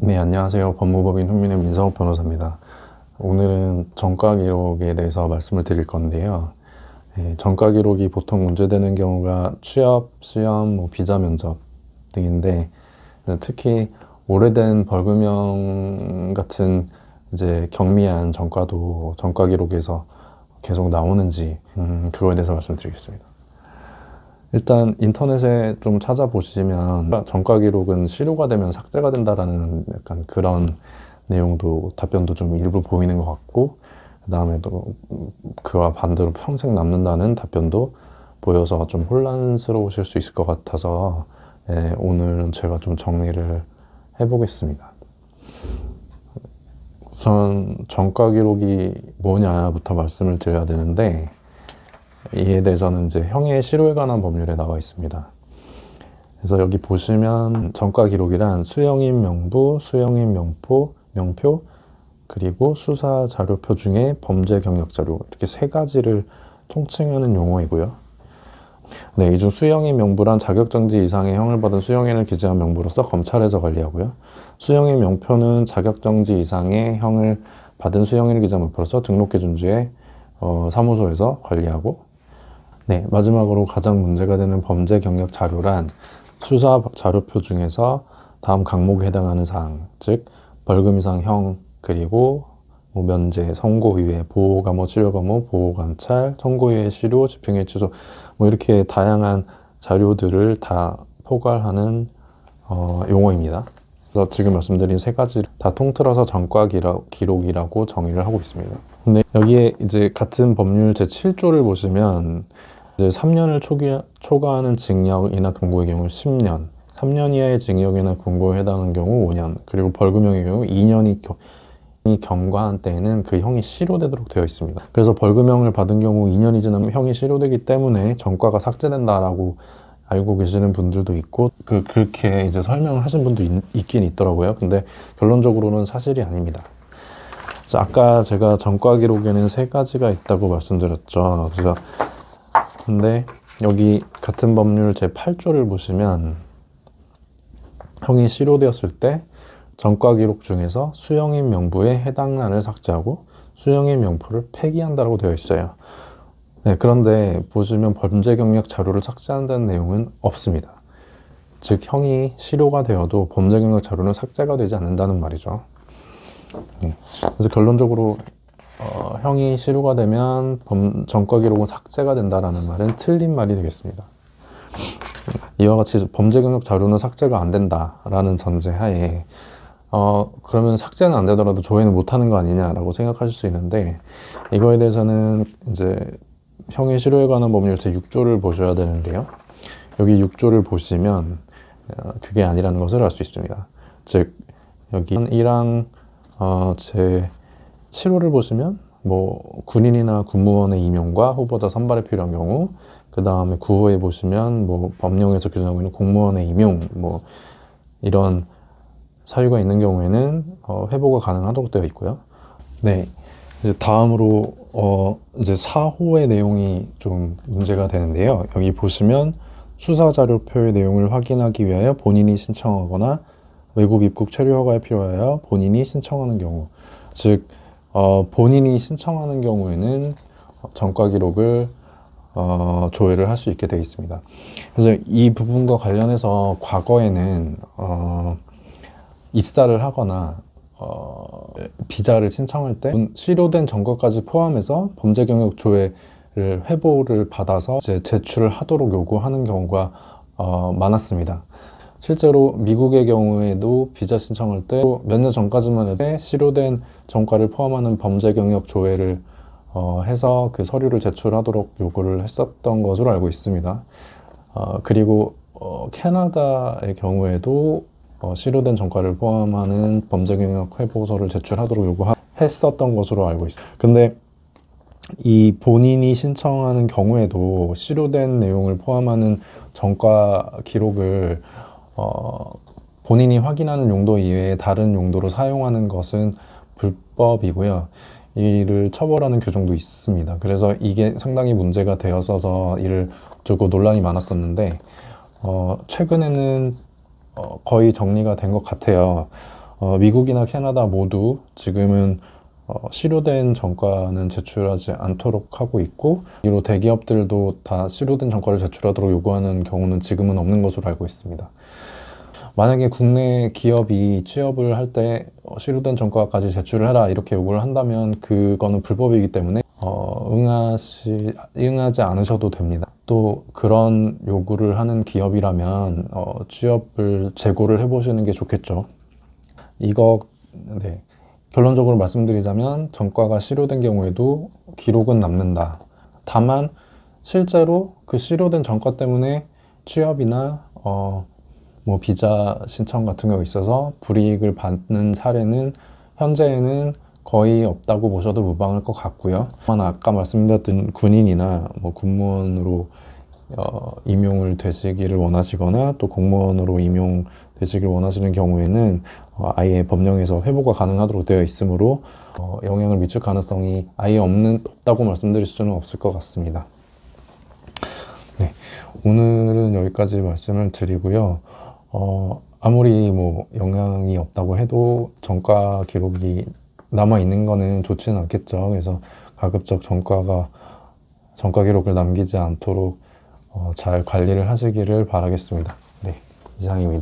네, 안녕하세요. 법무법인 훈민의 민성욱 변호사입니다. 오늘은 전과 기록에 대해서 말씀을 드릴 건데요. 전과 기록이 보통 문제되는 경우가 취업, 시험, 비자 면접 등인데, 특히 오래된 벌금형 같은 이제 경미한 전과도 전과 기록에서 계속 나오는지, 그거에 대해서 말씀드리겠습니다. 일단 인터넷에 좀 찾아보시면 전과 기록은 실효가 되면 삭제가 된다라는 약간 그런 내용도 답변도 좀 일부 보이는 것 같고, 그 다음에 또 그와 반대로 평생 남는다는 답변도 보여서 좀 혼란스러우실 수 있을 것 같아서 오늘은 제가 좀 정리를 해보겠습니다. 우선 전과 기록이 뭐냐부터 말씀을 드려야 되는데, 이에 대해서는 이제 형의 실효에 관한 법률에 나와 있습니다. 그래서 여기 보시면 전과 기록이란 수형인 명부, 수형인 명표, 그리고 수사 자료표 중에 범죄 경력 자료, 이렇게 세 가지를 통칭하는 용어이고요. 네, 이 중 수형인 명부란 자격정지 이상의 형을 받은 수형인을 기재한 명부로서 검찰에서 관리하고요. 수형인 명표는 자격정지 이상의 형을 받은 수형인을 기재한 명표로서 등록기준주의 사무소에서 관리하고, 네, 마지막으로 가장 문제가 되는 범죄 경력 자료란 수사 자료표 중에서 다음 항목에 해당하는 사항, 즉 벌금 이상 형, 그리고 면제, 선고유예, 보호감호, 치료감호, 보호관찰, 선고유예 실효, 집행유예 취소, 이렇게 다양한 자료들을 다 포괄하는 용어입니다. 그래서 지금 말씀드린 세 가지를 다 통틀어서 전과 기록이라고 정의를 하고 있습니다. 근데 여기에 이제 같은 법률 제7조를 보시면 이제 3년을 초과하는 징역이나 금고의 경우 10년, 3년 이하의 징역이나 금고에 해당하는 경우 5년, 그리고 벌금형의 경우 2년이 경과한 때에는 그 형이 실효되도록 되어 있습니다. 그래서 벌금형을 받은 경우 2년이 지나면 형이 실효되기 때문에 전과가 삭제된다라고 알고 계시는 분들도 있고, 그렇게 이제 설명을 하신 분도 있긴 있더라고요. 근데 결론적으로는 사실이 아닙니다. 아까 제가 전과 기록에는 세 가지가 있다고 말씀드렸죠. 근데 여기 같은 법률 제8조를 보시면 형이 실효되었을 때 전과 기록 중에서 수형인 명부에 해당란을 삭제하고 수형인 명표를 폐기한다고 되어 있어요. 네, 그런데 보시면 범죄 경력 자료를 삭제한다는 내용은 없습니다. 즉 형이 실효가 되어도 범죄 경력 자료는 삭제가 되지 않는다는 말이죠. 그래서 결론적으로 형이 실효가 되면 전과 기록은 삭제가 된다라는 말은 틀린 말이 되겠습니다. 이와 같이 범죄 경력 자료는 삭제가 안 된다라는 전제하에 그러면 삭제는 안 되더라도 조회는 못하는 거 아니냐라고 생각하실 수 있는데, 이거에 대해서는 이제 형의 실효에 관한 법률 제6조를 보셔야 되는데요. 여기 6조를 보시면 그게 아니라는 것을 알 수 있습니다. 즉 여기 1항 제7호를 보시면 군인이나 군무원의 임용과 후보자 선발에 필요한 경우, 그 다음에 9호에 보시면 법령에서 규정하고 있는 공무원의 임용 이런 사유가 있는 경우에는 회부가 가능하도록 되어 있고요. 네, 이제 다음으로 이제 4호의 내용이 좀 문제가 되는데요. 여기 보시면 수사자료표의 내용을 확인하기 위하여 본인이 신청하거나 외국 입국 체류 허가에 필요하여 본인이 신청하는 경우, 즉 본인이 신청하는 경우에는 전과 기록을 조회를 할 수 있게 되어 있습니다. 그래서 이 부분과 관련해서 과거에는 입사를 하거나 비자를 신청할 때 실효된 전과까지 포함해서 범죄 경력 조회를 회보를 받아서 이제 제출을 하도록 요구하는 경우가 많았습니다. 실제로 미국의 경우에도 비자 신청할 때 몇 년 전까지만 해도 실효된 전과를 포함하는 범죄 경력 조회를 해서 그 서류를 제출하도록 요구를 했었던 것으로 알고 있습니다. 그리고 캐나다의 경우에도 실효된 전과를 포함하는 범죄 경력 회보서를 제출하도록 요구했었던 것으로 알고 있어요. 근데 이 본인이 신청하는 경우에도 실효된 내용을 포함하는 전과 기록을 본인이 확인하는 용도 이외에 다른 용도로 사용하는 것은 불법이고요. 이를 처벌하는 규정도 있습니다. 그래서 이게 상당히 문제가 되었어서 이를 두고 논란이 많았었는데 최근에는 거의 정리가 된 것 같아요. 미국이나 캐나다 모두 지금은 실효된 전과는 제출하지 않도록 하고 있고, 이로 대기업들도 다 실효된 전과를 제출하도록 요구하는 경우는 지금은 없는 것으로 알고 있습니다. 만약에 국내 기업이 취업을 할 때 실효된 전과까지 제출을 해라 이렇게 요구를 한다면 그거는 불법이기 때문에 응하지 않으셔도 됩니다. 또 그런 요구를 하는 기업이라면 취업을 재고를 해보시는 게 좋겠죠. 네. 결론적으로 말씀드리자면 전과가 실효된 경우에도 기록은 남는다. 다만 실제로 그 실효된 전과 때문에 취업이나 비자 신청 같은 경우가 있어서 불이익을 받는 사례는 현재에는 거의 없다고 보셔도 무방할 것 같고요. 아까 말씀드렸던 군인이나 군무원으로 임용을 되시기를 원하시거나 또 공무원으로 임용되시기를 원하시는 경우에는 아예 법령에서 회부가 가능하도록 되어 있으므로 영향을 미칠 가능성이 아예 없다고 말씀드릴 수는 없을 것 같습니다. 네, 오늘은 여기까지 말씀을 드리고요. 아무리 영향이 없다고 해도 전과 기록이 남아있는 거는 좋지는 않겠죠. 그래서 가급적 전과 기록을 남기지 않도록 잘 관리를 하시기를 바라겠습니다. 네, 이상입니다.